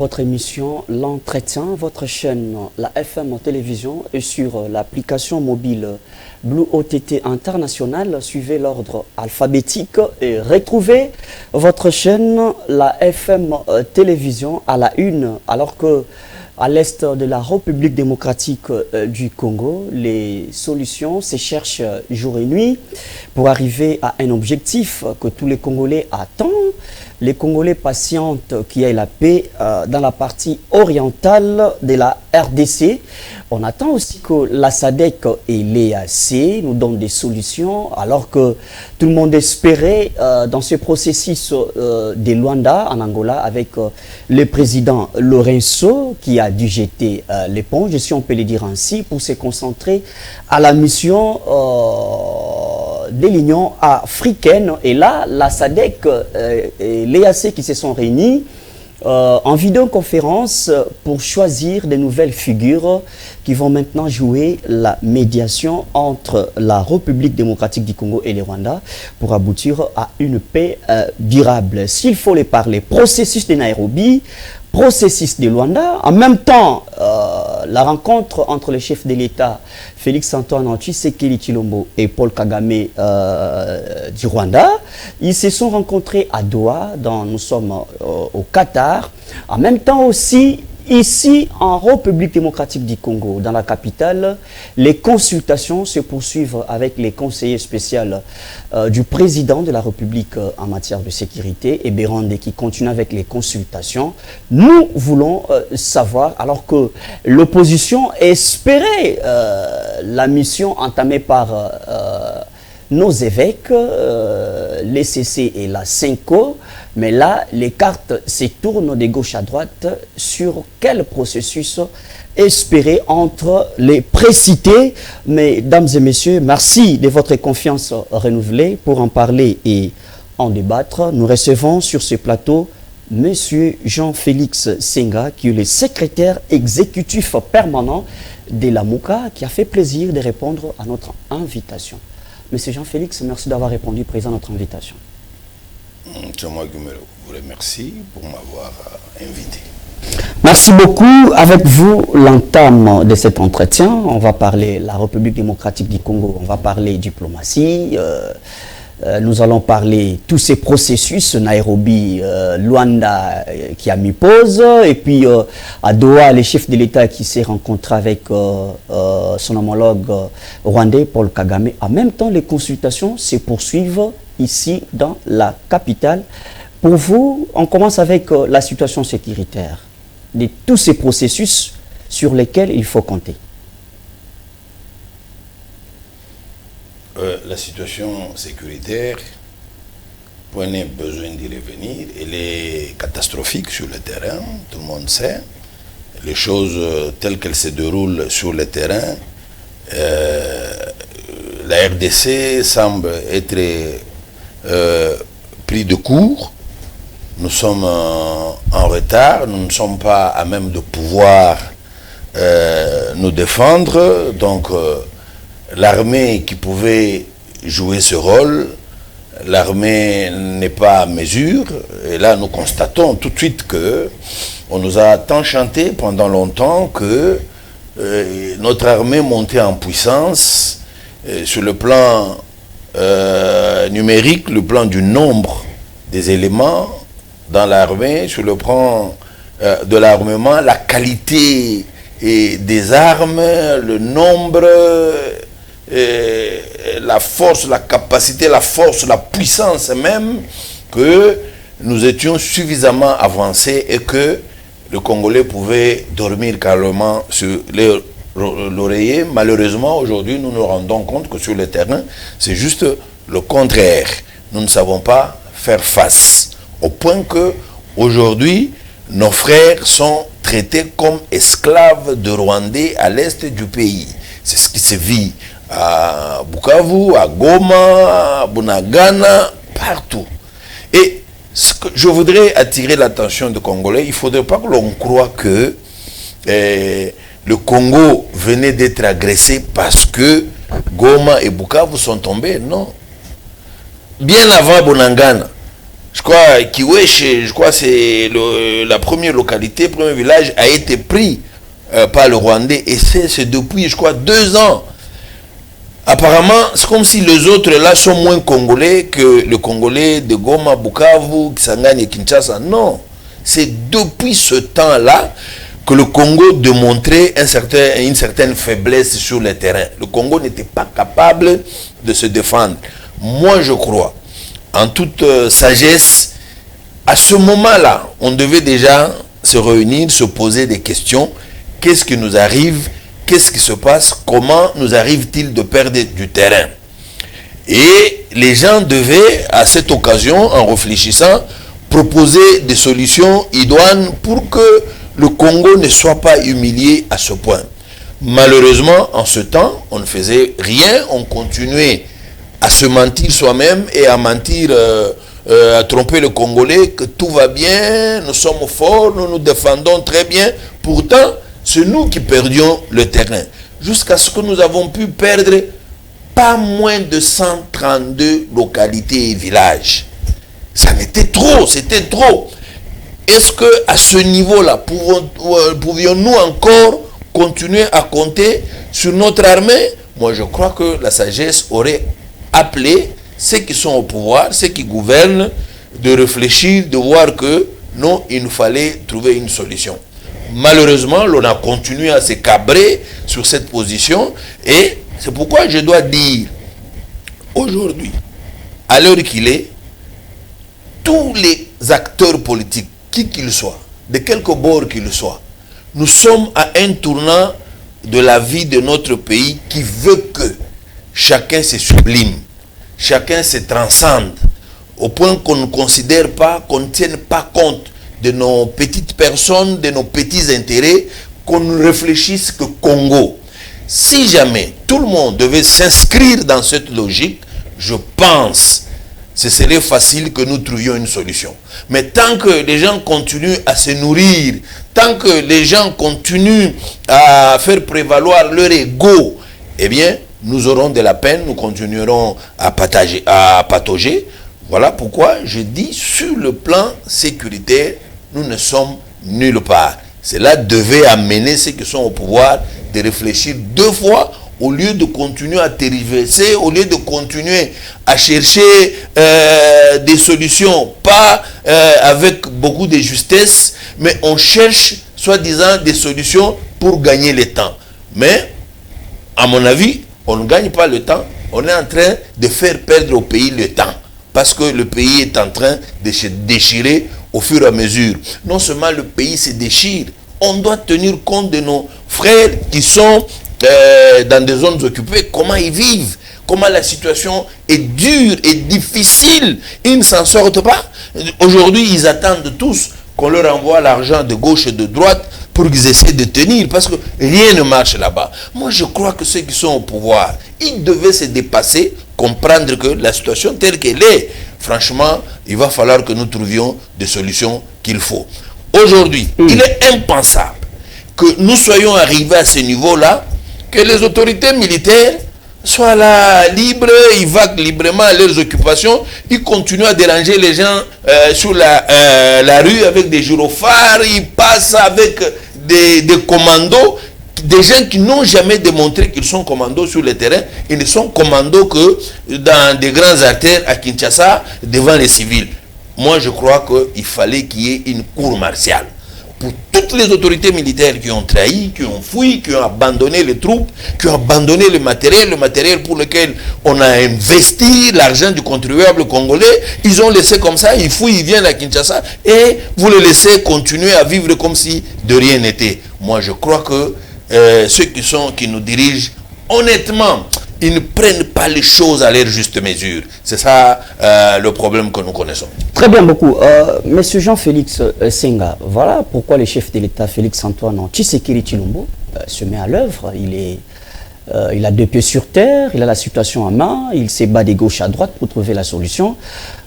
Votre émission, l'entretien, votre chaîne, la FM télévision et sur l'application mobile Blue OTT International. Suivez l'ordre alphabétique et retrouvez votre chaîne, la FM télévision à la une, alors que à l'est de la République démocratique du Congo, les solutions se cherchent jour et nuit pour arriver à un objectif que tous les Congolais attendent. Les Congolais patientent qu'il y ait la paix dans la partie orientale de la RDC. On attend aussi que la SADC et l'EAC nous donnent des solutions, alors que tout le monde espérait dans ce processus de Luanda en Angola avec le président Lorenzo qui a dû jeter l'éponge, si on peut le dire ainsi, pour se concentrer à la mission de l'Union africaine. Et là, la SADC et l'EAC qui se sont réunis en vidéoconférence pour choisir de nouvelles figures qui vont maintenant jouer la médiation entre la République démocratique du Congo et le Rwanda pour aboutir à une paix durable. S'il faut les parler, processus de Nairobi, processus de Luanda, en même temps la rencontre entre les chefs de l'État Félix-Antoine Tshisekedi Tshilombo et Paul Kagame du Rwanda. Ils se sont rencontrés à Doha, nous sommes au Qatar. En même temps aussi, ici en République démocratique du Congo, dans la capitale, les consultations se poursuivent avec les conseillers spéciaux du président de la République en matière de sécurité, et Bérande qui continue avec les consultations. Nous voulons savoir, alors que l'opposition espérait la mission entamée par nos évêques, l'ECC et la CENCO, mais là, les cartes se tournent de gauche à droite sur quel processus espérer entre les précités. Mesdames et messieurs, merci de votre confiance renouvelée. Pour en parler et en débattre, nous recevons sur ce plateau Monsieur Jean-Félix Senga, qui est le secrétaire exécutif permanent de la MOUCA, qui a fait plaisir de répondre à notre invitation. Monsieur Jean-Félix, merci d'avoir répondu présent à notre invitation. C'est moi qui vous remercie pour m'avoir invité. Merci beaucoup. Avec vous, l'entame de cet entretien, on va parler de la République démocratique du Congo, on va parler diplomatie, nous allons parler de tous ces processus, Nairobi, Luanda qui a mis pause, et puis à Doha, les chefs de l'État qui s'est rencontré avec son homologue rwandais, Paul Kagame. En même temps, les consultations se poursuivent ici dans la capitale. Pour vous, on commence avec la situation sécuritaire de tous ces processus sur lesquels il faut compter. La situation sécuritaire, point n'est besoin d'y revenir, elle est catastrophique sur le terrain, tout le monde sait. Les choses telles qu'elles se déroulent sur le terrain, la RDC semble être pris de court. Nous sommes en retard, nous ne sommes pas à même de pouvoir nous défendre. Donc l'armée qui pouvait jouer ce rôle, l'armée n'est pas à mesure. Et là nous constatons tout de suite que on nous a tant chanté pendant longtemps que notre armée montait en puissance sur le plan numérique, le plan du nombre des éléments dans l'armée, sur le plan de l'armement, la qualité des armes, le nombre, la force, la capacité, la force, la puissance même, que nous étions suffisamment avancés et que le Congolais pouvait dormir calmement sur l'oreiller. Malheureusement, aujourd'hui, nous nous rendons compte que sur le terrain, c'est juste le contraire. Nous ne savons pas faire face. Au point que, aujourd'hui, nos frères sont traités comme esclaves de Rwandais à l'est du pays. C'est ce qui se vit à Bukavu, à Goma, à Bunagana, partout. Et ce que je voudrais attirer l'attention des Congolais, il ne faudrait pas que l'on croie que le Congo venait d'être agressé parce que Goma et Bukavu sont tombés. Non. Bien avant Bunagana, je crois, Kiwesh, je crois c'est la première localité, le premier village a été pris par le Rwandais. Et c'est depuis, je crois, 2 ans. Apparemment, c'est comme si les autres là sont moins congolais que le Congolais de Goma, Bukavu, Kisangani et Kinshasa. Non. C'est depuis ce temps-là que le Congo démontrait une certaine faiblesse sur le terrain. Le Congo n'était pas capable de se défendre. Moi, je crois, en toute sagesse, à ce moment-là, on devait déjà se réunir, se poser des questions. Qu'est-ce qui nous arrive? Qu'est-ce qui se passe? Comment nous arrive-t-il de perdre du terrain? Et les gens devaient, à cette occasion, en réfléchissant, proposer des solutions idoines pour que le Congo ne soit pas humilié à ce point. Malheureusement, en ce temps, on ne faisait rien, on continuait à se mentir soi-même et à mentir, à tromper le Congolais, que tout va bien, nous sommes forts, nous nous défendons très bien. Pourtant, c'est nous qui perdions le terrain. Jusqu'à ce que nous avons pu perdre pas moins de 132 localités et villages. Ça n'était trop, c'était trop. Est-ce qu'à ce niveau-là, pouvions-nous encore continuer à compter sur notre armée? Moi, je crois que la sagesse aurait appelé ceux qui sont au pouvoir, ceux qui gouvernent, de réfléchir, de voir que non, il nous fallait trouver une solution. Malheureusement, l'on a continué à se cabrer sur cette position et c'est pourquoi je dois dire aujourd'hui, à l'heure qu'il est, tous les acteurs politiques, qui qu'ils soient, de quelque bord qu'ils soient, nous sommes à un tournant de la vie de notre pays qui veut que chacun se sublime, chacun se transcende, au point qu'on ne considère pas, qu'on ne tienne pas compte de nos petites personnes, de nos petits intérêts, qu'on ne réfléchisse que Congo. Si jamais tout le monde devait s'inscrire dans cette logique, je pense que ce serait facile que nous trouvions une solution. Mais tant que les gens continuent à se nourrir, tant que les gens continuent à faire prévaloir leur ego, eh bien, nous aurons de la peine, nous continuerons à patauger. Voilà pourquoi je dis, sur le plan sécuritaire, nous ne sommes nulle part. Cela devait amener ceux qui sont au pouvoir de réfléchir 2 fois au lieu de continuer à tergiverser, au lieu de continuer à chercher des solutions, pas avec beaucoup de justesse, mais on cherche soi-disant des solutions pour gagner le temps. Mais, à mon avis, on ne gagne pas le temps, on est en train de faire perdre au pays le temps. Parce que le pays est en train de se déchirer au fur et à mesure. Non seulement le pays se déchire, on doit tenir compte de nos frères qui sont dans des zones occupées, comment ils vivent, comment la situation est dure et difficile. Ils ne s'en sortent pas. Aujourd'hui, ils attendent tous qu'on leur envoie l'argent de gauche et de droite pour qu'ils essaient de tenir, parce que rien ne marche là-bas. Moi, je crois que ceux qui sont au pouvoir, ils devaient se dépasser, comprendre que la situation telle qu'elle est, franchement, il va falloir que nous trouvions des solutions qu'il faut. Aujourd'hui, il est impensable que nous soyons arrivés à ce niveau-là, que les autorités militaires soient là libres, ils vaguent librement à leurs occupations, ils continuent à déranger les gens sur la rue avec des gyrophares, ils passent avec des commandos, des gens qui n'ont jamais démontré qu'ils sont commandos sur le terrain, ils ne sont commandos que dans des grands artères à Kinshasa devant les civils. Moi, je crois qu'il fallait qu'il y ait une cour martiale pour toutes les autorités militaires qui ont trahi, qui ont fui, qui ont abandonné les troupes, qui ont abandonné le matériel pour lequel on a investi l'argent du contribuable congolais. Ils ont laissé comme ça, ils fouillent, ils viennent à Kinshasa et vous les laissez continuer à vivre comme si de rien n'était. Moi, je crois que ceux qui nous dirigent, honnêtement, ils ne prennent pas les choses à leur juste mesure. C'est ça le problème que nous connaissons. Très bien, beaucoup. Monsieur Jean-Félix Senga, voilà pourquoi le chef de l'État, Félix-Antoine Tshisekedi Tshilombo, se met à l'œuvre. Il a 2 pieds sur terre, il a la situation en main, il se bat de gauche à droite pour trouver la solution.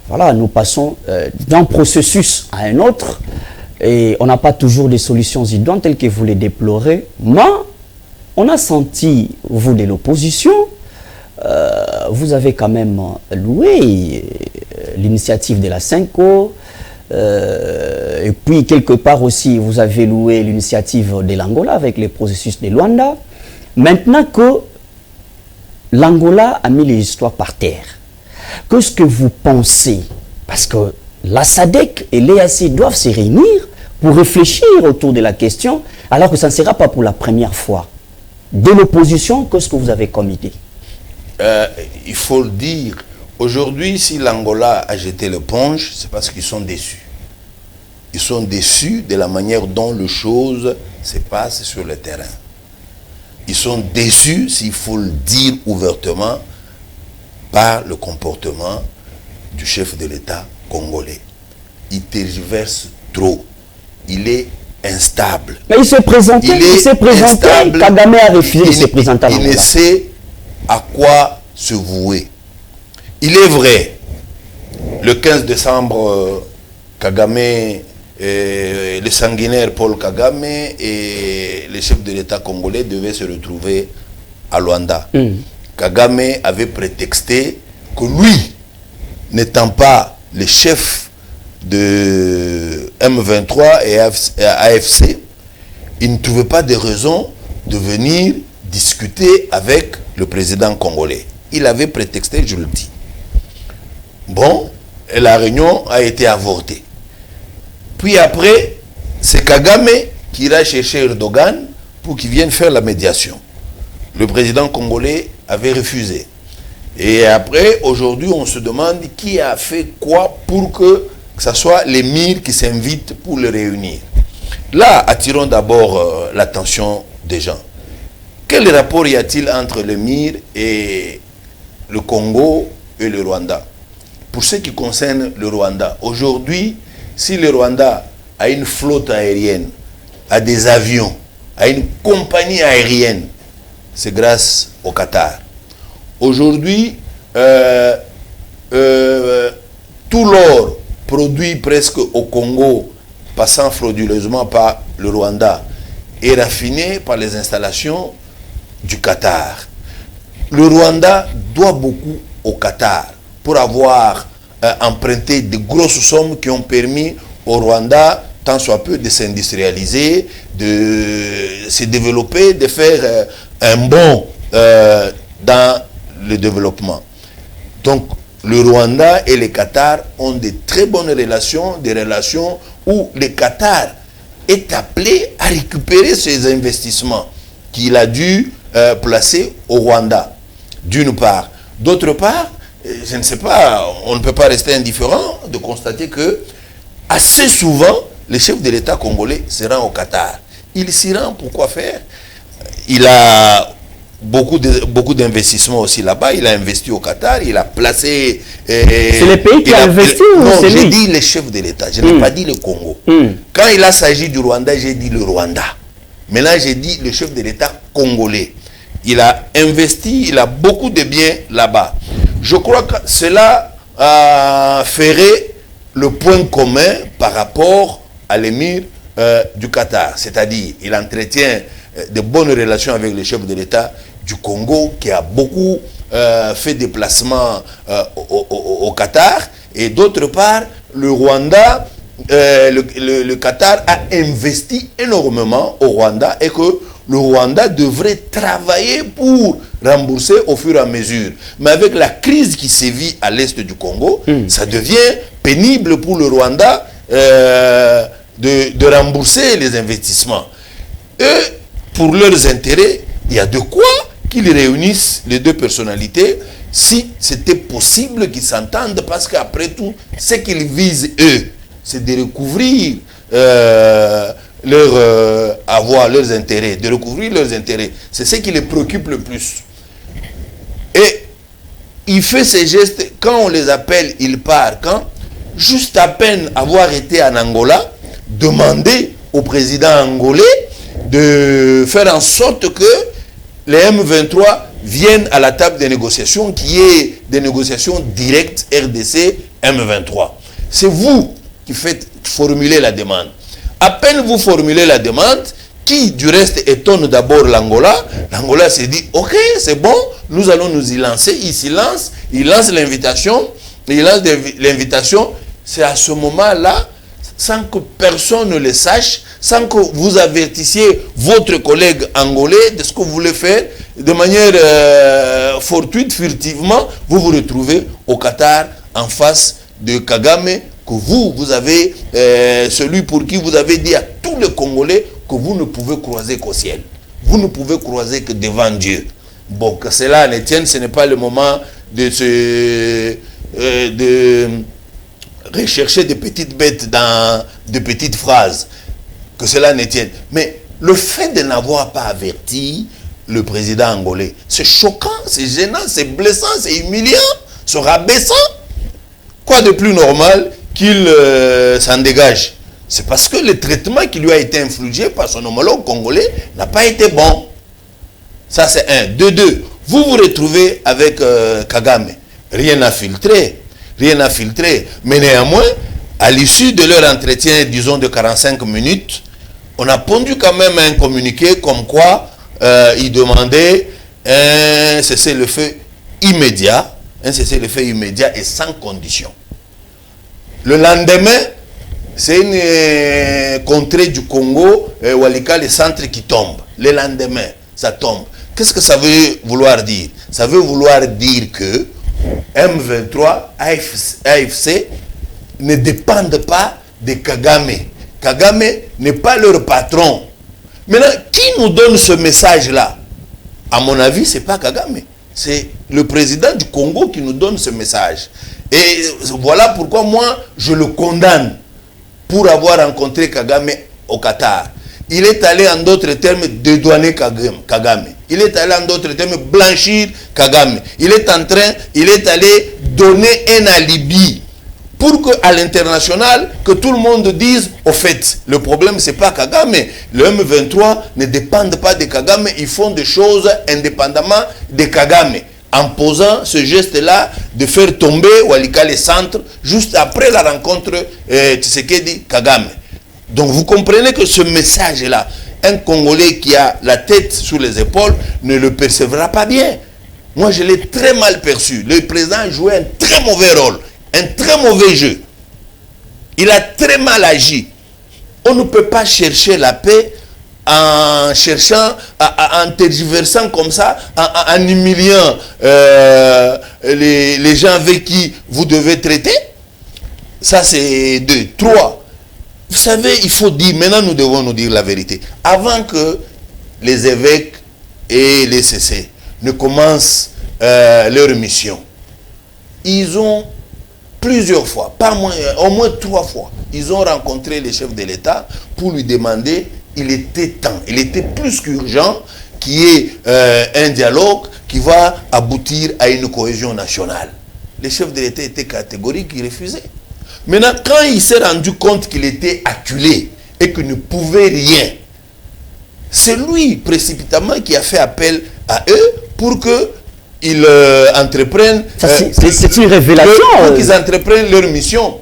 Voilà, nous passons d'un processus à un autre et on n'a pas toujours des solutions idoines telles que vous les déplorez. Mais on a senti, vous de l'opposition, vous avez quand même loué l'initiative de la Cinco. Et puis, quelque part aussi, vous avez loué l'initiative de l'Angola avec les processus de Luanda. Maintenant que l'Angola a mis les histoires par terre, qu'est-ce que vous pensez? Parce que la SADC et l'EAC doivent se réunir pour réfléchir autour de la question, alors que ça ne sera pas pour la première fois. De l'opposition, qu'est-ce que vous avez comme idée? Il faut le dire, aujourd'hui, si l'Angola a jeté l'éponge, c'est parce qu'ils sont déçus. Ils sont déçus de la manière dont les choses se passent sur le terrain. Ils sont déçus, s'il faut le dire ouvertement, par le comportement du chef de l'État congolais. Il tergiverse trop. Il est instable. Mais il s'est présenté, instable. Kagame a refusé de se présenter. Il ne sait à quoi se vouer. Il est vrai, le 15 décembre, Kagame, le sanguinaire Paul Kagame et le chef de l'État congolais devaient se retrouver à Luanda. Kagame avait prétexté que lui, n'étant pas le chef de M23 et AFC, il ne trouvait pas de raison de venir discuter avec le président congolais. Il avait prétexté, je le dis. Bon, et la réunion a été avortée. Puis après, c'est Kagame qui ira chercher Erdogan pour qu'il vienne faire la médiation. Le président congolais avait refusé. Et après, aujourd'hui, on se demande qui a fait quoi pour que ce soit l'émir qui s'invite pour le réunir. Là, attirons d'abord l'attention des gens. Quel rapport y a-t-il entre l'émir et le Congo et le Rwanda? Pour ce qui concerne le Rwanda, aujourd'hui, si le Rwanda a une flotte aérienne, a des avions, a une compagnie aérienne, c'est grâce au Qatar. Aujourd'hui, tout l'or produit presque au Congo, passant frauduleusement par le Rwanda, est raffiné par les installations du Qatar. Le Rwanda doit beaucoup au Qatar pour avoir emprunté de grosses sommes qui ont permis au Rwanda, tant soit peu, de s'industrialiser, de se développer, de faire un bond dans le développement. Donc, le Rwanda et le Qatar ont de très bonnes relations, des relations où le Qatar est appelé à récupérer ses investissements qu'il a dû placer au Rwanda, d'une part. D'autre part, je ne sais pas, on ne peut pas rester indifférent de constater que assez souvent, le chef de l'État congolais se rend au Qatar. Il s'y rend pour quoi faire? Il a beaucoup d'investissements aussi là-bas. Il a investi au Qatar, il a placé... c'est le pays qui a investi ou non, c'est lui? j'ai dit le chef de l'État, je n'ai pas dit le Congo. Quand il a s'agi du Rwanda, j'ai dit le Rwanda. Maintenant, j'ai dit le chef de l'État congolais. Il a investi, il a beaucoup de biens là-bas. Je crois que cela ferait le point commun par rapport à l'émir du Qatar. C'est-à-dire, il entretient de bonnes relations avec le chef de l'État du Congo qui a beaucoup fait des placements au Qatar. Et d'autre part, le Rwanda, le Qatar a investi énormément au Rwanda et que le Rwanda devrait travailler pour rembourser au fur et à mesure. Mais avec la crise qui sévit à l'est du Congo, ça devient pénible pour le Rwanda de rembourser les investissements. Et pour leurs intérêts, il y a de quoi qu'ils réunissent les deux personnalités si c'était possible qu'ils s'entendent, parce qu'après tout, ce qu'ils visent eux, c'est de recouvrir leurs intérêts, de recouvrir leurs intérêts. C'est ce qui les préoccupe le plus. Et il fait ces gestes, quand on les appelle, il part. Quand, juste à peine avoir été en Angola, demander au président angolais de faire en sorte que les M23 viennent à la table des négociations, qui est des négociations directes RDC-M23. C'est vous qui faites formuler la demande. À peine vous formulez la demande, qui du reste étonne d'abord l'Angola. L'Angola s'est dit, ok, c'est bon, nous allons nous y lancer. Il s'y lance, il lance l'invitation il lance l'invitation, c'est à ce moment-là, sans que personne ne le sache, sans que vous avertissiez votre collègue angolais de ce que vous voulez faire, de manière fortuite, furtivement, vous vous retrouvez au Qatar en face de Kagame, que vous avez, celui pour qui vous avez dit à tous les Congolais que vous ne pouvez croiser qu'au ciel. Vous ne pouvez croiser que devant Dieu. Bon, que cela ne tienne, ce n'est pas le moment de rechercher des petites bêtes dans de petites phrases. Que cela ne tienne. Mais le fait de n'avoir pas averti le président angolais, c'est choquant, c'est gênant, c'est blessant, c'est humiliant, c'est rabaissant. Quoi de plus normal qu'il s'en dégage? C'est parce que le traitement qui lui a été infligé par son homologue congolais n'a pas été bon. Ça c'est un. De deux, vous vous retrouvez avec Kagame. Rien à filtrer. Rien à filtrer. Mais néanmoins, à l'issue de leur entretien, disons de 45 minutes, on a pondu quand même un communiqué comme quoi il demandait un cessez-le-feu immédiat. Un cessez-le-feu immédiat et sans condition. Le lendemain, c'est une contrée du Congo, Walika, le centre qui tombe. Le lendemain, ça tombe. Qu'est-ce que ça veut vouloir dire? Ça veut vouloir dire que M23, AFC ne dépendent pas de Kagame. Kagame n'est pas leur patron. Maintenant, qui nous donne ce message-là? À mon avis, ce n'est pas Kagame. C'est le président du Congo qui nous donne ce message. Et voilà pourquoi moi, je le condamne pour avoir rencontré Kagame au Qatar. Il est allé en d'autres termes dédouaner Kagame. Il est allé en d'autres termes blanchir Kagame. Il est allé donner un alibi pour qu'à l'international, que tout le monde dise, au fait, le problème c'est pas Kagame. Le M23 ne dépendent pas de Kagame, ils font des choses indépendamment de Kagame. En posant ce geste-là de faire tomber Walika les centres juste après la rencontre Tshisekedi Kagame. Donc vous comprenez que ce message-là, un Congolais qui a la tête sous les épaules ne le percevra pas bien. Moi je l'ai très mal perçu. Le président a joué un très mauvais rôle, un très mauvais jeu. Il a très mal agi. On ne peut pas chercher la paix en cherchant, en tergiversant comme ça, en humiliant les gens avec qui vous devez traiter. Ça c'est 2. 3. Vous savez, il faut dire, maintenant nous devons nous dire la vérité. Avant que les évêques et les CC ne commencent leur mission, ils ont plusieurs fois, pas moins, au moins 3 fois, ils ont rencontré le chef de l'État pour lui demander, il était temps, il était plus qu'urgent qu'il y ait un dialogue qui va aboutir à une cohésion nationale. Le chef de l'État était catégorique, il refusait. Maintenant, quand il s'est rendu compte qu'il était acculé et qu'il ne pouvait rien, c'est lui précipitamment qui a fait appel à eux pour qu'ils entreprennent... C'est une révélation. Pour qu'ils entreprennent leur mission.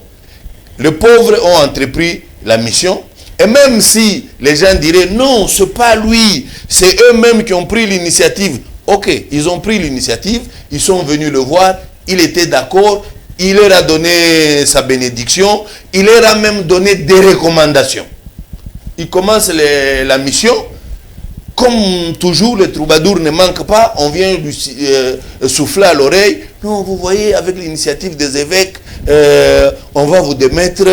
Les pauvres ont entrepris la mission. Et même si les gens diraient non, ce n'est pas lui, c'est eux-mêmes qui ont pris l'initiative. Ok, ils ont pris l'initiative, ils sont venus le voir, il était d'accord. Il leur a donné sa bénédiction. Il leur a même donné des recommandations. Il commence la mission. Comme toujours, les troubadours ne manquent pas. On vient lui souffler à l'oreille. Non, vous voyez, avec l'initiative des évêques, on va vous démettre.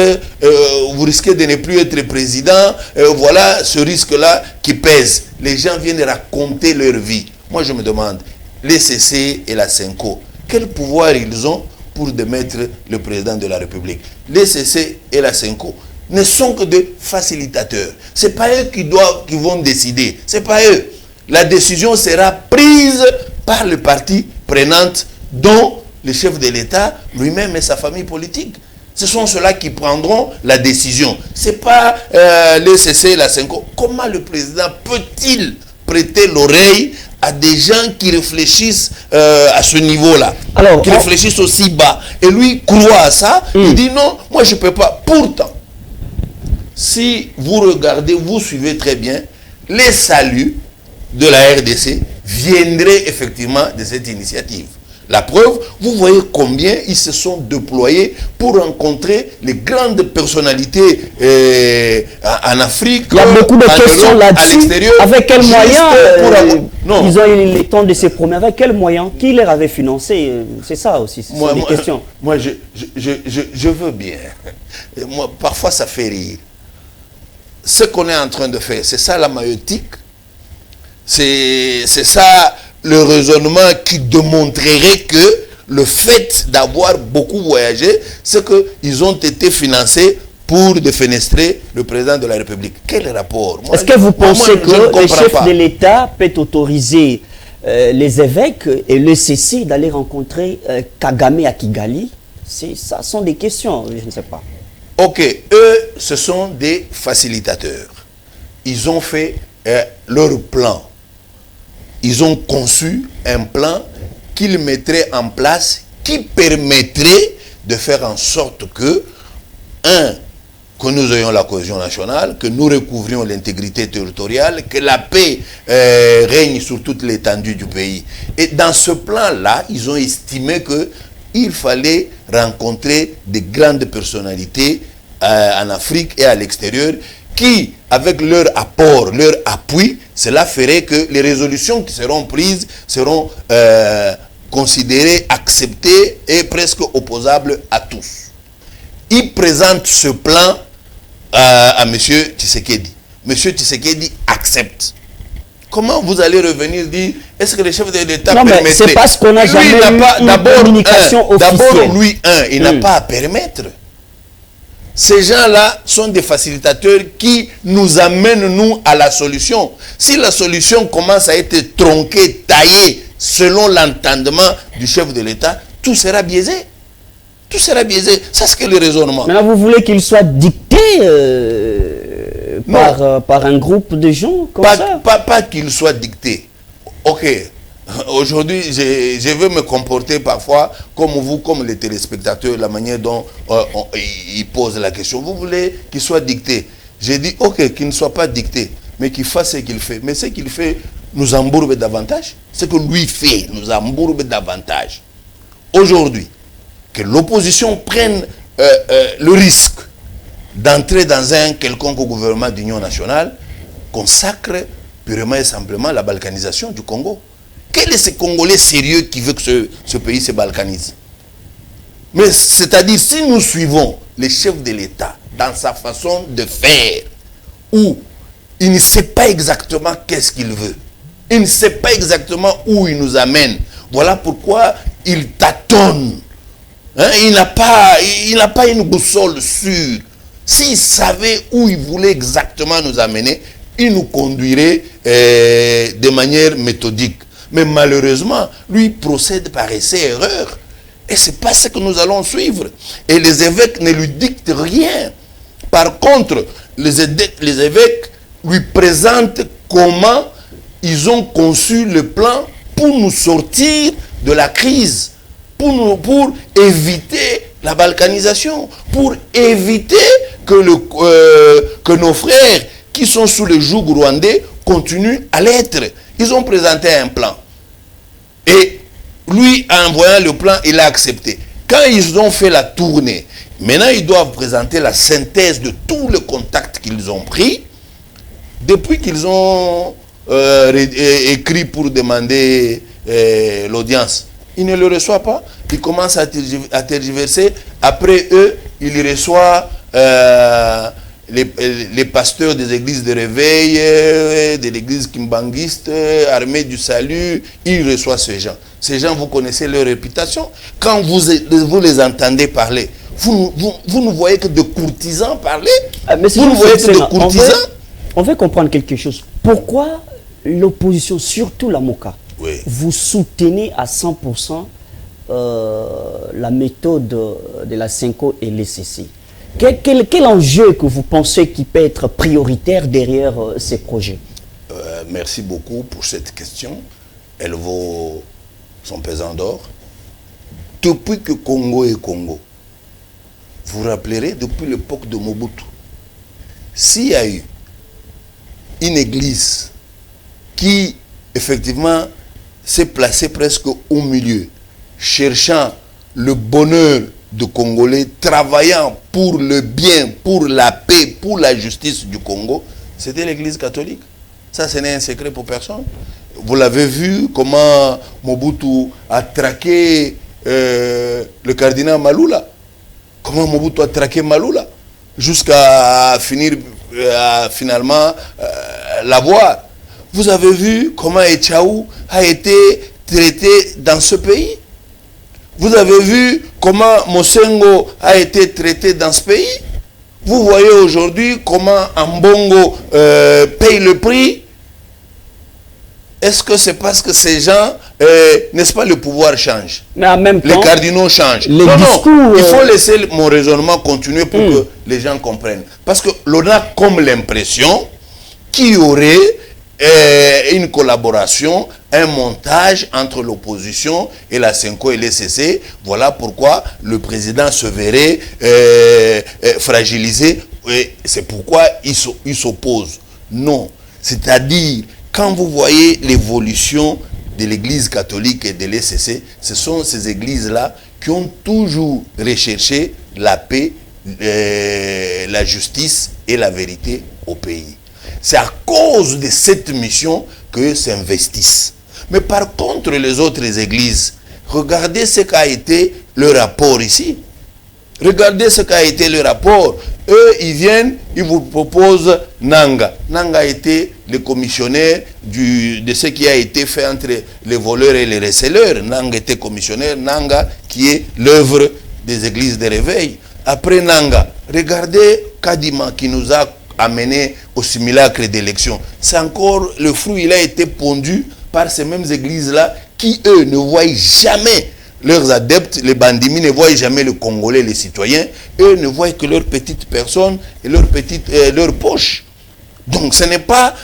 Vous risquez de ne plus être président. Voilà ce risque-là qui pèse. Les gens viennent raconter leur vie. Moi, je me demande, les CC et la Senko, quel pouvoir ils ont pour démettre le président de la République? Les CC et la Senko ne sont que des facilitateurs. Ce n'est pas eux qui vont décider. Ce n'est pas eux. La décision sera prise par le parti prenante dont le chef de l'État lui-même et sa famille politique. Ce sont ceux-là qui prendront la décision. Ce n'est pas les CC et la Senko. Comment le président peut-il prêter l'oreille à des gens qui réfléchissent à ce niveau-là, qui réfléchissent aussi bas, et lui croit à ça, il dit non, moi je ne peux pas. Pourtant, si vous regardez, vous suivez très bien, les saluts de la RDC viendraient effectivement de cette initiative. La preuve, vous voyez combien ils se sont déployés pour rencontrer les grandes personnalités en Afrique. Il y a beaucoup de questions là-dessus. Avec quels moyens ils ont eu le temps de se promener? Avec quels moyens? Qui les avait financés? C'est ça aussi, c'est des questions. Moi, je veux bien. Moi, parfois, ça fait rire. Ce qu'on est en train de faire, c'est ça la maïotique. C'est ça le raisonnement qui démontrerait que le fait d'avoir beaucoup voyagé, c'est qu'ils ont été financés pour défenestrer le président de la République. Quel rapport? Est-ce que vous pensez que le chef de l'État peut autoriser les évêques et le CC d'aller rencontrer Kagame à Kigali? Ça sont des questions, je ne sais pas. Ok, eux, ce sont des facilitateurs. Ils ont fait leur plan. Ils ont conçu un plan qu'ils mettraient en place qui permettrait de faire en sorte que, que nous ayons la cohésion nationale, que nous recouvrions l'intégrité territoriale, que la paix règne sur toute l'étendue du pays. Et dans ce plan-là, ils ont estimé qu'il fallait rencontrer des grandes personnalités en Afrique et à l'extérieur qui, avec leur apport, leur appui, cela ferait que les résolutions qui seront prises seront considérées, acceptées et presque opposables à tous. Il présente ce plan à M. Tshisekedi. M. Tshisekedi accepte. Comment vous allez revenir dire, est-ce que le chef de l'État permettrait? C'est parce qu'on n'a jamais eu une communication officielle. D'abord, lui, il n'a pas à permettre. Ces gens-là sont des facilitateurs qui nous amènent, nous, à la solution. Si la solution commence à être tronquée, taillée, selon l'entendement du chef de l'État, tout sera biaisé. Tout sera biaisé. Ça, c'est que le raisonnement. Maintenant, vous voulez qu'il soit dicté par un groupe de gens comme ça? Pas qu'il soit dicté. Ok. Aujourd'hui, je veux me comporter parfois comme vous, comme les téléspectateurs, la manière dont ils posent la question. Vous voulez qu'il soit dicté? J'ai dit, ok, qu'il ne soit pas dicté, mais qu'il fasse ce qu'il fait. Mais ce qu'il fait nous embourbe davantage. Ce que lui fait nous embourbe davantage. Aujourd'hui, que l'opposition prenne le risque d'entrer dans un quelconque gouvernement d'union nationale consacre purement et simplement la balkanisation du Congo. Quel est ce Congolais sérieux qui veut que ce pays se balkanise? Mais c'est-à-dire, si nous suivons le chef de l'État dans sa façon de faire, où il ne sait pas exactement qu'est-ce qu'il veut, il ne sait pas exactement où il nous amène, voilà pourquoi il tâtonne. Il n'a pas une boussole sûre. S'il savait où il voulait exactement nous amener, il nous conduirait de manière méthodique. Mais malheureusement, lui procède par essai-erreur. Et ce n'est pas ce que nous allons suivre. Et les évêques ne lui dictent rien. Par contre, les évêques lui présentent comment ils ont conçu le plan pour nous sortir de la crise, pour éviter la balkanisation, pour éviter que nos frères qui sont sous le joug rwandais continuent à l'être. Ils ont présenté un plan. Et lui, en voyant le plan, il a accepté. Quand ils ont fait la tournée, maintenant ils doivent présenter la synthèse de tous les contacts qu'ils ont pris depuis qu'ils ont écrit pour demander l'audience. Ils ne le reçoivent pas. Ils commencent à tergiverser. Après eux, ils reçoivent les pasteurs des églises de réveil, de l'église kimbanguiste, armée du salut. Ils reçoivent ces gens. Ces gens, vous connaissez leur réputation. Quand vous les entendez parler, vous ne voyez que de courtisans parler. Vous ne voyez que de courtisans. On veut comprendre quelque chose. Pourquoi l'opposition, surtout la MOCA, vous soutenez à 100% la méthode de la CENCO et l'ECC? Quel enjeu que vous pensez qui peut être prioritaire derrière ces projets? Merci beaucoup pour cette question. Elle vaut son pesant d'or. Depuis que Congo est Congo, vous vous rappellerez, depuis l'époque de Mobutu, s'il y a eu une église qui, effectivement, s'est placée presque au milieu cherchant le bonheur de Congolais, travaillant pour le bien, pour la paix, pour la justice du Congo, c'était l'Église catholique. Ça, ce n'est un secret pour personne. Vous l'avez vu, comment Mobutu a traqué le cardinal Malula. Comment Mobutu a traqué Malula jusqu'à finir finalement l'avoir. Vous avez vu comment Etchaou a été traité dans ce pays. Vous avez vu comment Mosengo a été traité dans ce pays. Vous voyez aujourd'hui comment Ambongo paye le prix. Est-ce que c'est parce que ces gens, n'est-ce pas, le pouvoir change? Mais en même temps, les cardinaux changent. Les discours, il faut laisser mon raisonnement continuer pour que les gens comprennent. Parce que l'on a comme l'impression qu'il y aurait une collaboration, un montage entre l'opposition et la CENCO et l'ECC. Voilà pourquoi le président se verrait fragilisé. Et c'est pourquoi il s'oppose. Non. C'est-à-dire, quand vous voyez l'évolution de l'Église catholique et de l'ECC, ce sont ces églises-là qui ont toujours recherché la paix, la justice et la vérité au pays. C'est à cause de cette mission qu'eux s'investissent. Mais par contre, les autres églises, regardez ce qu'a été le rapport ici. Regardez ce qu'a été le rapport. Eux, ils viennent, ils vous proposent Nanga. Nanga a été le commissionnaire de ce qui a été fait entre les voleurs et les receleurs. Nanga était commissionnaire. Nanga qui est l'œuvre des églises de réveil. Après Nanga, regardez Kadima qui nous a amené au simulacre d'élection. C'est encore le fruit, il a été pondu par ces mêmes églises-là qui, eux, ne voient jamais leurs adeptes, les bandits ne voient jamais le Congolais, les citoyens. Eux ne voient que leurs petites personnes et leurs poches. Donc ce n'est pas,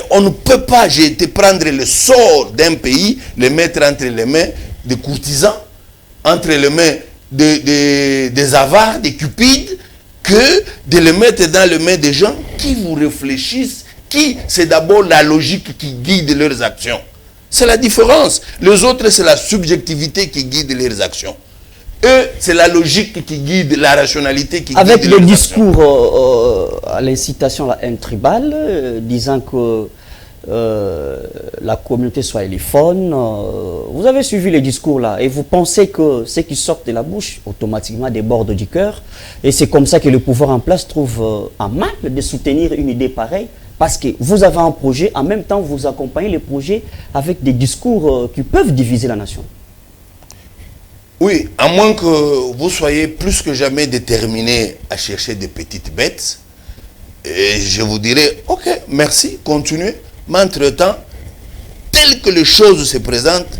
on ne peut pas prendre le sort d'un pays, le mettre entre les mains des courtisans, entre les mains des avares, des cupides, que de le mettre dans les mains des gens qui vous réfléchissent, qui c'est d'abord la logique qui guide leurs actions. C'est la différence. Les autres, c'est la subjectivité qui guide leurs actions. Eux, c'est la logique qui guide, la rationalité qui guide leurs actions. Avec le discours à l'incitation à la haine tribale, disant que la communauté swahiliphone, vous avez suivi les discours là et vous pensez que ce qui sort de la bouche automatiquement déborde du cœur, et c'est comme ça que le pouvoir en place trouve un mal de soutenir une idée pareille, parce que vous avez un projet, en même temps vous accompagnez le projet avec des discours qui peuvent diviser la nation. Oui, à moins que vous soyez plus que jamais déterminé à chercher des petites bêtes, et je vous dirais, ok, merci, continuez. Mais entre-temps, tel que les choses se présentent,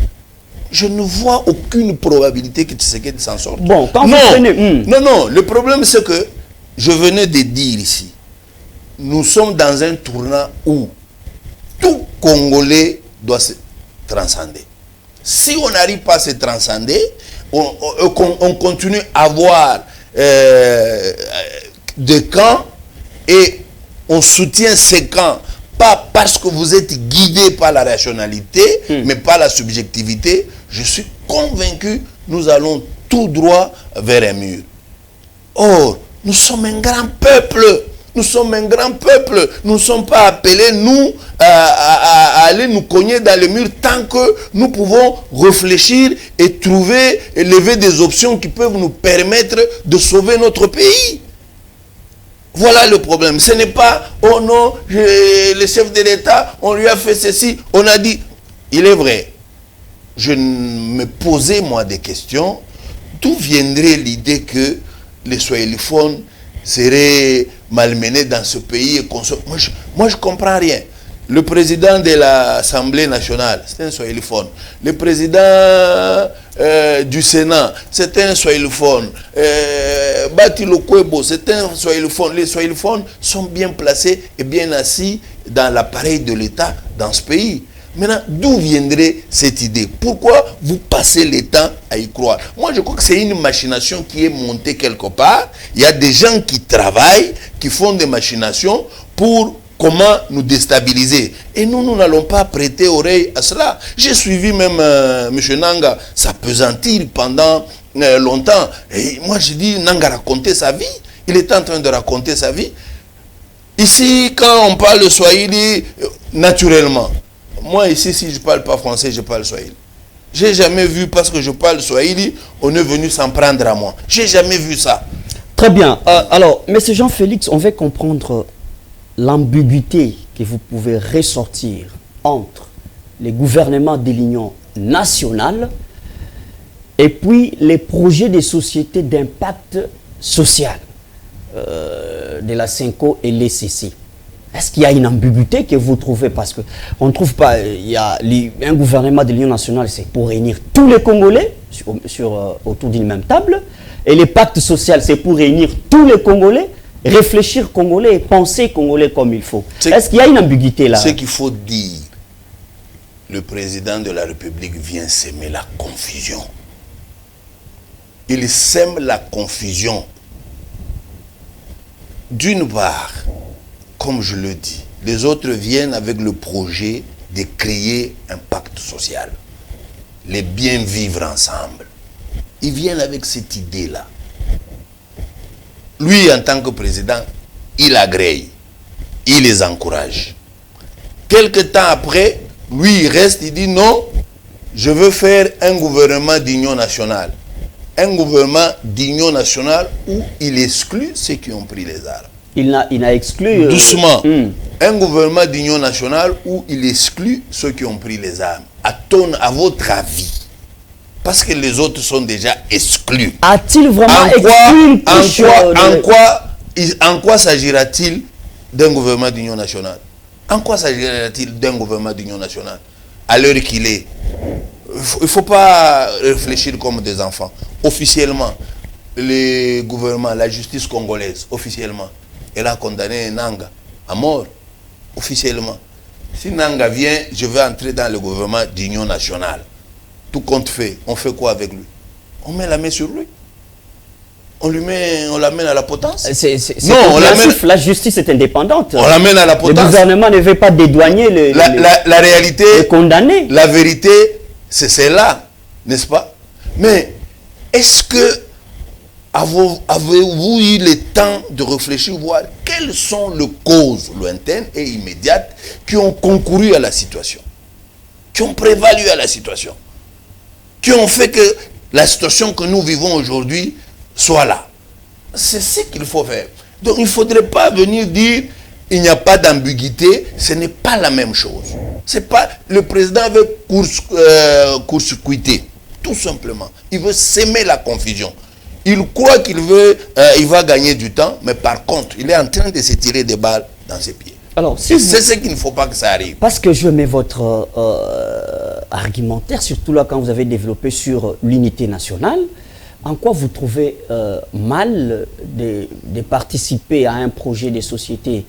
je ne vois aucune probabilité que Tshisekedi s'en sorte. Bon, quand vous prenez... Non, le problème c'est que, je venais de dire ici, nous sommes dans un tournant où tout Congolais doit se transcender. Si on n'arrive pas à se transcender, on continue à avoir des camps et on soutient ces camps, pas parce que vous êtes guidé par la rationalité, mais par la subjectivité. Je suis convaincu, nous allons tout droit vers un mur. Or, nous sommes un grand peuple. Nous sommes un grand peuple. Nous ne sommes pas appelés, nous, à aller nous cogner dans le mur tant que nous pouvons réfléchir et trouver, et lever des options qui peuvent nous permettre de sauver notre pays. Voilà le problème. Ce n'est pas, oh non, le chef de l'État, on lui a fait ceci, on a dit. Il est vrai. Je me posais, moi, des questions. D'où viendrait l'idée que les swahiliphones seraient malmenés dans ce pays et moi, je ne comprends rien. Le président de l'Assemblée nationale, c'est un swahiliphone. Le président du Sénat, c'est un swahiliphone. Bati Lokwebo, c'est un swahiliphone. Les swahiliphones sont bien placés et bien assis dans l'appareil de l'État dans ce pays. Maintenant, d'où viendrait cette idée? Pourquoi vous passez le temps à y croire? Moi, je crois que c'est une machination qui est montée quelque part. Il y a des gens qui travaillent, qui font des machinations pour comment nous déstabiliser. Et nous n'allons pas prêter oreille à cela. J'ai suivi même M. Nanga s'appesantir pendant longtemps. Et moi, je dis, Nanga racontait sa vie. Il était en train de raconter sa vie. Ici, quand on parle le Swahili, naturellement. Moi, ici, si je ne parle pas français, je parle Swahili. J'ai jamais vu, parce que je parle Swahili, on est venu s'en prendre à moi. J'ai jamais vu ça. Très bien. Alors, M. Jean-Félix, on veut comprendre l'ambiguïté que vous pouvez ressortir entre les gouvernements de l'Union nationale et puis les projets des sociétés d'impact social de la CENCO et l'ECC. Est-ce qu'il y a une ambiguïté que vous trouvez? Parce qu'on ne trouve pas, il y a un gouvernement de l'Union nationale, c'est pour réunir tous les Congolais autour d'une même table, et les pactes sociaux, c'est pour réunir tous les Congolais, réfléchir congolais et penser congolais comme il faut. Est-ce qu'il y a une ambiguïté là? Ce qu'il faut dire, le président de la République vient s'aimer la confusion. Il sème la confusion. D'une part, comme je le dis, les autres viennent avec le projet de créer un pacte social. Les bien vivre ensemble. Ils viennent avec cette idée-là. Lui, en tant que président, il agrée. Il les encourage. Quelque temps après, lui, il reste, il dit non, je veux faire un gouvernement d'union nationale. Un gouvernement d'union nationale où il exclut ceux qui ont pris les armes. Il a exclu... Doucement. Un gouvernement d'union nationale où il exclut ceux qui ont pris les armes. À votre avis, parce que les autres sont déjà exclus. A-t-il vraiment exclu en quoi s'agira-t-il d'un gouvernement d'union nationale? En quoi s'agira-t-il d'un gouvernement d'union nationale? À l'heure qu'il est, il ne faut pas réfléchir comme des enfants. Officiellement, le gouvernement, la justice congolaise, officiellement, elle a condamné Nanga à mort. Officiellement. Si Nanga vient, je vais entrer dans le gouvernement d'union nationale. Tout compte fait, on fait quoi avec lui? On met la main sur lui. On l'amène à la potence. La justice est indépendante. On l'amène à la potence. Le gouvernement ne veut pas dédouaner la réalité, les condamnés. La vérité, c'est celle-là, n'est-ce pas? Mais est-ce que avez-vous eu le temps de réfléchir, voir quelles sont les causes lointaines et immédiates qui ont concouru à la situation, qui ont prévalu à la situation, qui ont fait que la situation que nous vivons aujourd'hui soit là? C'est ce qu'il faut faire. Donc il ne faudrait pas venir dire il n'y a pas d'ambiguïté, ce n'est pas la même chose. C'est pas, le président veut court-circuiter, tout simplement. Il veut s'aimer la confusion. Il croit il va gagner du temps, mais par contre, il est en train de se tirer des balles dans ses pieds. Alors, c'est ce qu'il ne faut pas que ça arrive. Parce que je mets votre argumentaire, surtout là quand vous avez développé sur l'unité nationale, en quoi vous trouvez mal de participer à un projet de société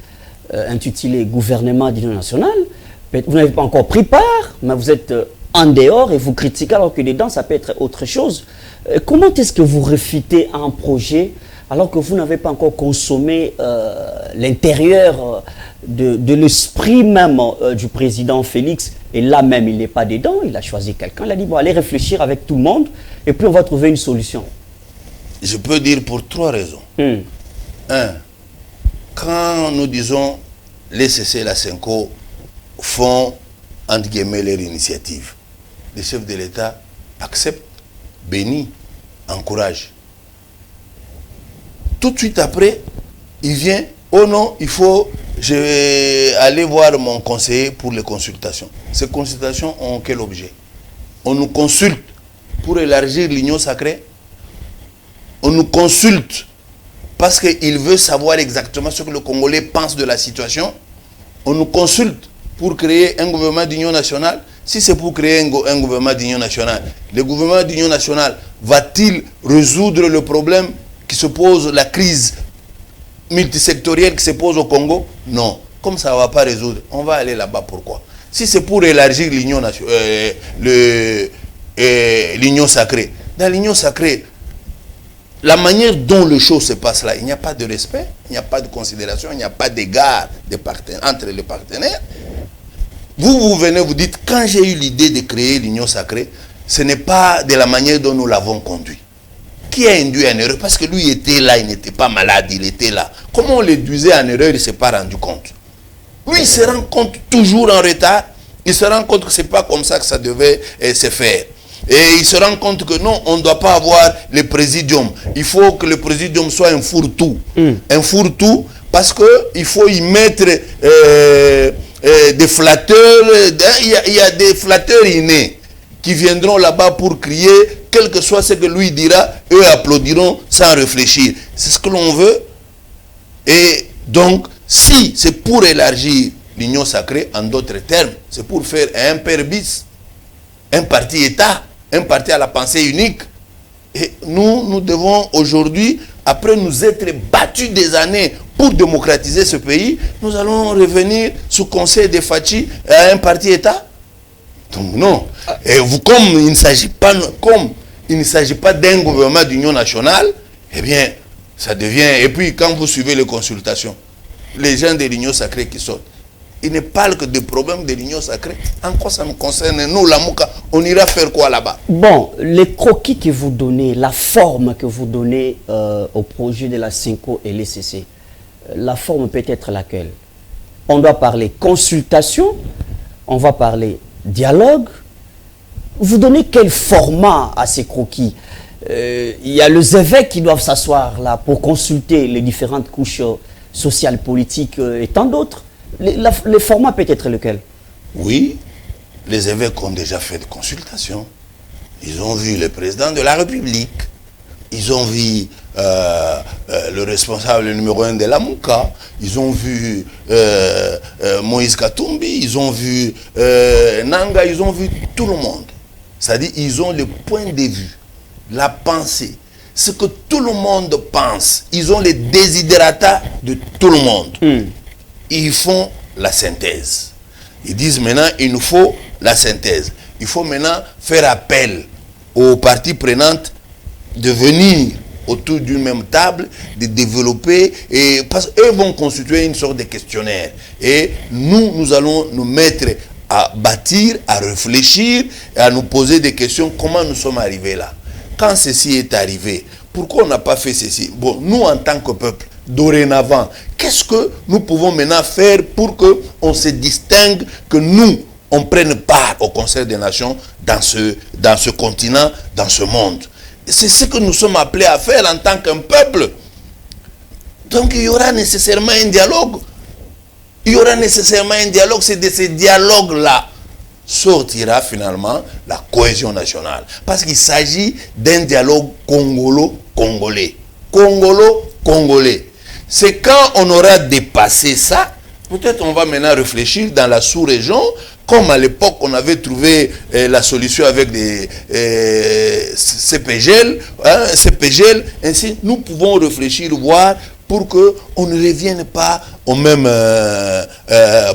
intitulé Gouvernement d'Union nationale? Vous n'avez pas encore pris part, mais vous êtes en dehors et vous critiquez, alors que dedans, ça peut être autre chose. Comment est-ce que vous réfutez un projet alors que vous n'avez pas encore consommé l'intérieur de l'esprit même du président Félix? Et là même, il n'est pas dedans, il a choisi quelqu'un, il a dit, bon, allez réfléchir avec tout le monde, et puis on va trouver une solution. Je peux dire pour 3 raisons. Un, quand nous disons les CC et la CENCO font, entre guillemets, leur initiative, les chefs de l'État acceptent, bénissent, encouragent. Tout de suite après, il vient, oh non, je vais aller voir mon conseiller pour les consultations. Ces consultations ont quel objet? On nous consulte pour élargir l'union sacrée. On nous consulte parce qu'il veut savoir exactement ce que le Congolais pense de la situation. On nous consulte pour créer un gouvernement d'union nationale. Si c'est pour créer un gouvernement d'union nationale, le gouvernement d'union nationale va-t-il résoudre le problème qui se pose, la crise multisectorielle qui se pose au Congo? Non. Comme ça ne va pas résoudre, on va aller là-bas. Pourquoi? Si c'est pour élargir l'union sacrée, dans l'union sacrée, la manière dont les choses se passent là, il n'y a pas de respect, il n'y a pas de considération, il n'y a pas d'égard entre les partenaires. Vous venez, vous dites, quand j'ai eu l'idée de créer l'Union sacrée, ce n'est pas de la manière dont nous l'avons conduit. Qui a induit en erreur? Parce que lui était là, il n'était pas malade, il était là. Comment on l'induisait en erreur, il ne s'est pas rendu compte. Lui, il se rend compte toujours en retard. Il se rend compte que ce n'est pas comme ça que ça devait se faire. Et il se rend compte que non, on ne doit pas avoir le présidium. Il faut que le présidium soit un fourre-tout. Un fourre-tout parce qu'il faut y mettre des flatteurs. Il y a des flatteurs innés qui viendront là-bas pour crier, quel que soit ce que lui dira, eux applaudiront sans réfléchir. C'est ce que l'on veut. Et donc, si c'est pour élargir l'union sacrée, en d'autres termes, c'est pour faire un père bis, un parti-État, un parti à la pensée unique. Et nous devons aujourd'hui, après nous être battus des années pour démocratiser ce pays, nous allons revenir sous conseil de Fachi à un parti-État. Donc non. Et vous, comme il ne s'agit pas d'un gouvernement d'union nationale, eh bien, ça devient... Et puis, quand vous suivez les consultations, les gens de l'union sacrée qui sortent, ils ne parlent que des problèmes de l'union sacrée. En quoi ça nous concerne? Nous, la Mouka, on ira faire quoi là-bas? Bon, les croquis que vous donnez, la forme que vous donnez au projet de la Cinco et l'ECC, la forme peut être laquelle? On doit parler consultation, on va parler dialogue. Vous donnez quel format à ces croquis? Il y a les évêques qui doivent s'asseoir là pour consulter les différentes couches sociales, politiques et tant d'autres. Le format peut être lequel? Oui, les évêques ont déjà fait des consultations. Ils ont vu le président de la République. Ils ont vu le responsable numéro 1 de la Mouka. Ils ont vu Moïse Katumbi. Ils ont vu Nanga. Ils ont vu tout le monde. C'est-à-dire ils ont le point de vue, la pensée, ce que tout le monde pense. Ils ont les desiderata de tout le monde. Ils font la synthèse. Ils disent maintenant, il nous faut la synthèse. Il faut maintenant faire appel aux parties prenantes de venir autour d'une même table, de développer, et parce qu'eux vont constituer une sorte de questionnaire. Et nous allons nous mettre à bâtir, à réfléchir, et à nous poser des questions. Comment nous sommes arrivés là? Quand ceci est arrivé, pourquoi on n'a pas fait ceci? Bon, nous en tant que peuple, dorénavant, qu'est-ce que nous pouvons maintenant faire pour qu'on se distingue, que nous, on prenne part au Conseil des Nations dans ce continent, dans ce monde? C'est ce que nous sommes appelés à faire en tant qu'un peuple. Donc il y aura nécessairement un dialogue. Il y aura nécessairement un dialogue. C'est de ce dialogue-là sortira finalement la cohésion nationale. Parce qu'il s'agit d'un dialogue congolo-congolais. Congolo-congolais. C'est quand on aura dépassé ça, peut-être on va maintenant réfléchir dans la sous-région, comme à l'époque on avait trouvé la solution avec des CPGL, CPGL, ainsi nous pouvons réfléchir, voir pour qu'on ne revienne pas au même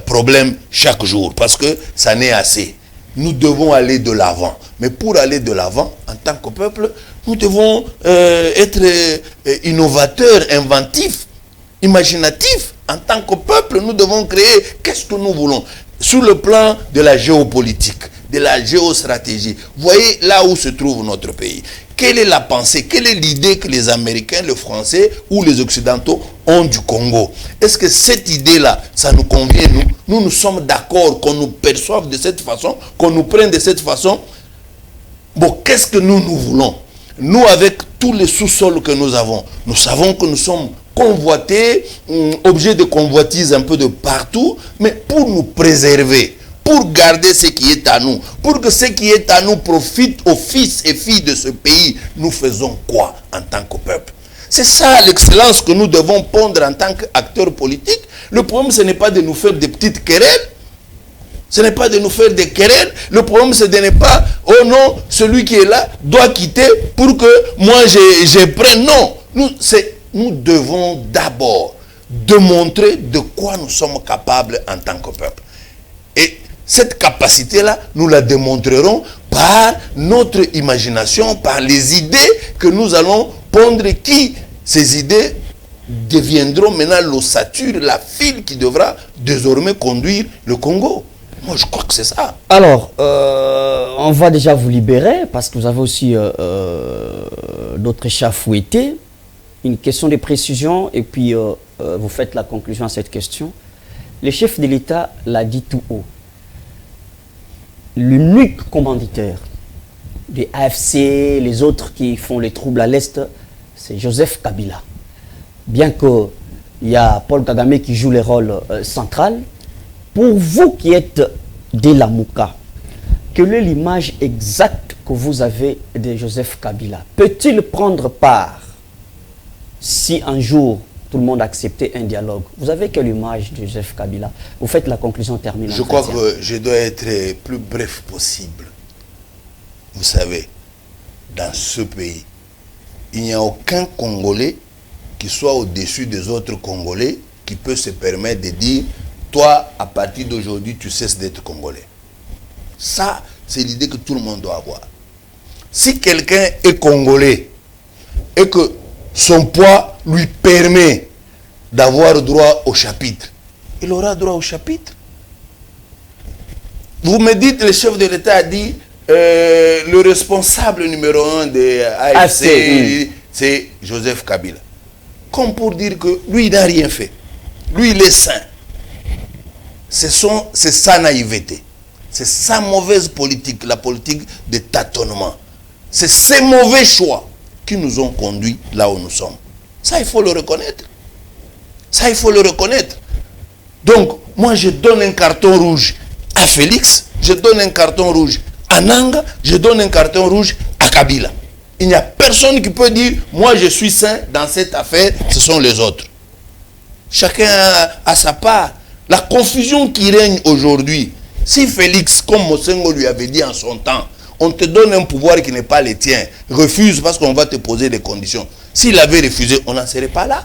problème chaque jour, parce que ça n'est assez. Nous devons aller de l'avant. Mais pour aller de l'avant, en tant que peuple, nous devons être innovateurs, inventifs, imaginatifs. En tant que peuple, nous devons créer qu'est-ce que nous voulons. Sur le plan de la géopolitique, de la géostratégie, voyez là où se trouve notre pays. Quelle est la pensée, quelle est l'idée que les Américains, les Français ou les Occidentaux ont du Congo? Est-ce que cette idée-là, ça nous convient, nous? Nous sommes d'accord qu'on nous perçoive de cette façon, qu'on nous prenne de cette façon? Bon, qu'est-ce que nous voulons? Nous, avec tous les sous-sols que nous avons, nous savons que nous sommes convoités, objets de convoitise un peu de partout, mais pour nous préserver, pour garder ce qui est à nous, pour que ce qui est à nous profite aux fils et filles de ce pays, nous faisons quoi en tant que peuple? C'est ça l'excellence que nous devons pondre en tant qu'acteurs politiques. Le problème, ce n'est pas de nous faire des petites querelles. Ce n'est pas de nous faire des querelles. Le problème, c'est de ne pas, oh non, celui qui est là doit quitter pour que moi je prenne. Non, nous devons d'abord démontrer de quoi nous sommes capables en tant que peuple. Et cette capacité-là, nous la démontrerons par notre imagination, par les idées que nous allons répondre qui ces idées deviendront maintenant l'ossature, la file qui devra désormais conduire le Congo. Moi, je crois que c'est ça. Alors, on va déjà vous libérer parce que vous avez aussi d'autres chats fouettés. Une question de précision et puis vous faites la conclusion à cette question. Le chef de l'État l'a dit tout haut. L'unique commanditaire des AFC, les autres qui font les troubles à l'Est, c'est Joseph Kabila. Bien qu'il y a Paul Kagame qui joue le rôle central, pour vous qui êtes de Lamuka, quelle est l'image exacte que vous avez de Joseph Kabila? Peut-il prendre part si un jour tout le monde acceptait un dialogue? Vous avez quelle image de Joseph Kabila? Vous faites la conclusion terminante. Je crois que je dois être plus bref possible. Vous savez, dans ce pays, il n'y a aucun Congolais qui soit au-dessus des autres Congolais qui peut se permettre de dire toi, à partir d'aujourd'hui, tu cesses d'être Congolais. Ça, c'est l'idée que tout le monde doit avoir. Si quelqu'un est Congolais et que son poids lui permet d'avoir droit au chapitre, il aura droit au chapitre. Vous me dites, le chef de l'État a dit, le responsable numéro 1 de AFC, c'est Joseph Kabila. Comme pour dire que lui, il n'a rien fait. Lui, il est saint. C'est sa naïveté. C'est sa mauvaise politique, la politique de tâtonnement. C'est ces mauvais choix qui nous ont conduits là où nous sommes. Ça, il faut le reconnaître. Ça, il faut le reconnaître. Donc, moi, je donne un carton rouge à Félix, je donne un carton rouge à Nanga, je donne un carton rouge à Kabila. Il n'y a personne qui peut dire, moi, je suis saint dans cette affaire, ce sont les autres. Chacun a sa part. La confusion qui règne aujourd'hui, si Félix, comme Mosengo lui avait dit en son temps, on te donne un pouvoir qui n'est pas le tien, refuse parce qu'on va te poser des conditions. S'il avait refusé, on n'en serait pas là.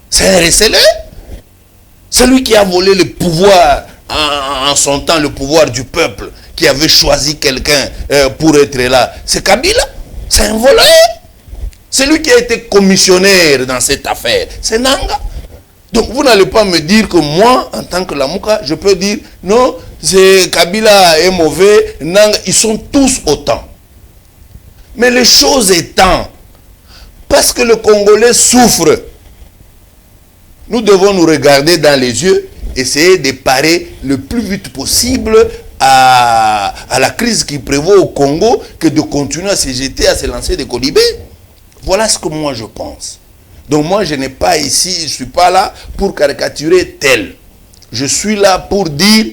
C'est un recelé. Celui qui a volé le pouvoir en son temps, le pouvoir du peuple, qui avait choisi quelqu'un pour être là, c'est Kabila. C'est un voleur. Celui qui a été commissionnaire dans cette affaire, c'est Nanga. Donc vous n'allez pas me dire que moi, en tant que Lamuka, je peux dire non, c'est Kabila est mauvais, Nanga, ils sont tous autant. Mais les choses étant, parce que le Congolais souffre, nous devons nous regarder dans les yeux, essayer de parer le plus vite possible à la crise qui prévaut au Congo que de continuer à se jeter, à se lancer des colibés. Voilà ce que moi je pense. Donc moi je n'ai pas ici, je ne suis pas là pour caricaturer tel. Je suis là pour dire,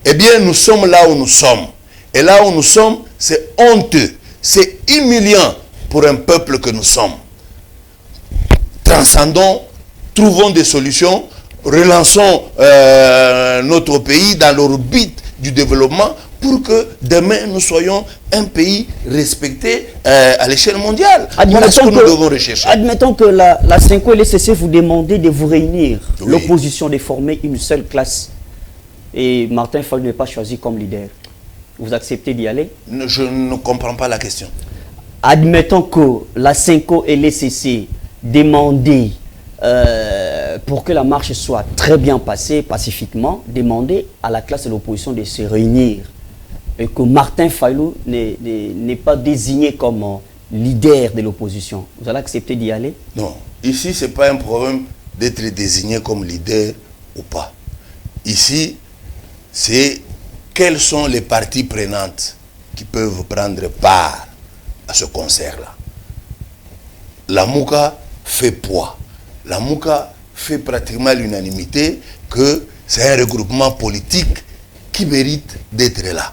eh bien nous sommes là où nous sommes. Et là où nous sommes, c'est honteux, c'est humiliant pour un peuple que nous sommes. Transcendons, trouvons des solutions, relançons notre pays dans l'orbite du développement pour que demain nous soyons un pays respecté à l'échelle mondiale. Voilà ce que nous devons rechercher. Admettons que la 5O et l'ECC vous demandez de vous réunir, oui. L'opposition de former une seule classe et Martin Fayulu n'est pas choisi comme leader. Vous acceptez d'y aller? Je ne comprends pas la question. Admettons que la 5O et l'ECC demandent pour que la marche soit très bien passée pacifiquement, demander à la classe de l'opposition de se réunir et que Martin Fayulu n'est pas désigné comme leader de l'opposition. Vous allez accepter d'y aller? Non. Ici, ce n'est pas un problème d'être désigné comme leader ou pas. Ici, c'est quelles sont les parties prenantes qui peuvent prendre part à ce concert-là. La Mouka fait poids. La Mouka fait pratiquement l'unanimité que c'est un regroupement politique qui mérite d'être là.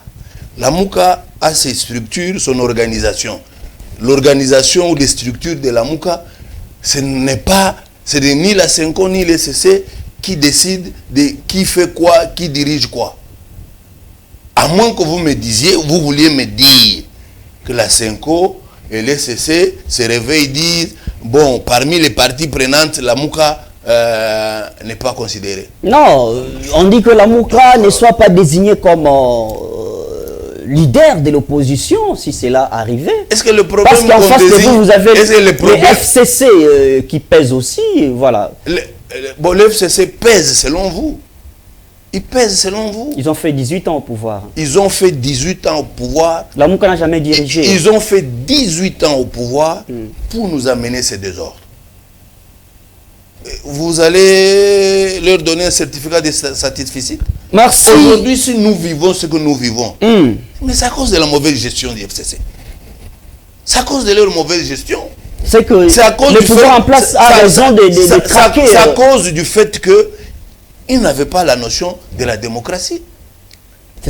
La Mouka a ses structures, son organisation. L'organisation ou les structures de la Mouka, ce n'est ni la 5O ni l'ECC qui décide de qui fait quoi, qui dirige quoi. À moins que vous me disiez, vous vouliez me dire que la 5O et l'ECC se réveillent et disent bon, parmi les parties prenantes, la Mouka n'est pas considérée. Non, on dit que la Mouka ne soit pas désignée comme leader de l'opposition, si c'est là arrivé. Est-ce que le problème Parce qu'en face de vous, vous avez les FCC qui pèsent aussi, voilà. Bon, le FCC pèse selon vous. Ils pèsent selon vous. Ils ont fait 18 ans au pouvoir. Ils ont fait 18 ans au pouvoir. La Mouka n'a jamais dirigé. Ils ont fait 18 ans au pouvoir pour nous amener ces désordres. Vous allez leur donner un certificat de satisfecit? Merci. Aujourd'hui, si nous vivons ce que nous vivons, mais c'est à cause de la mauvaise gestion du FCC. C'est à cause de leur mauvaise gestion. C'est que le pouvoir en place a raison de traquer. C'est à cause du fait que ils n'avaient pas la notion de la démocratie.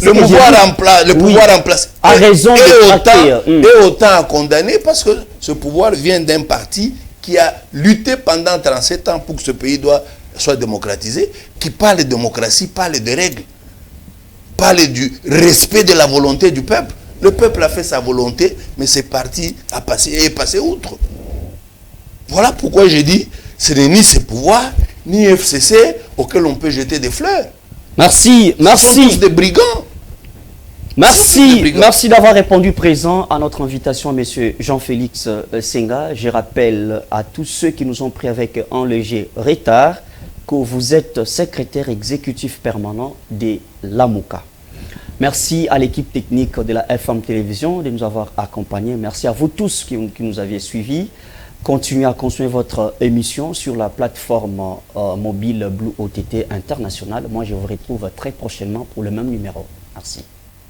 Le pouvoir en place a raison de traquer. Et autant à condamner parce que ce pouvoir vient d'un parti qui a lutté pendant 37 ans pour que ce pays soit démocratisé, qui parle de démocratie, parle de règles, parle du respect de la volonté du peuple. Le peuple a fait sa volonté, mais ce parti est passé outre. Voilà pourquoi j'ai dit, ce n'est ni ce pouvoir, ni FCC auquel on peut jeter des fleurs. Merci, merci. Ce sont tous des brigands. Merci, merci d'avoir répondu présent à notre invitation, monsieur Jean-Félix Senga. Je rappelle à tous ceux qui nous ont pris avec un léger retard que vous êtes secrétaire exécutif permanent de l'AMOCA. Merci à l'équipe technique de la FM Télévision de nous avoir accompagnés. Merci à vous tous qui nous aviez suivis. Continuez à construire votre émission sur la plateforme mobile Blue OTT International. Moi, je vous retrouve très prochainement pour le même numéro. Merci.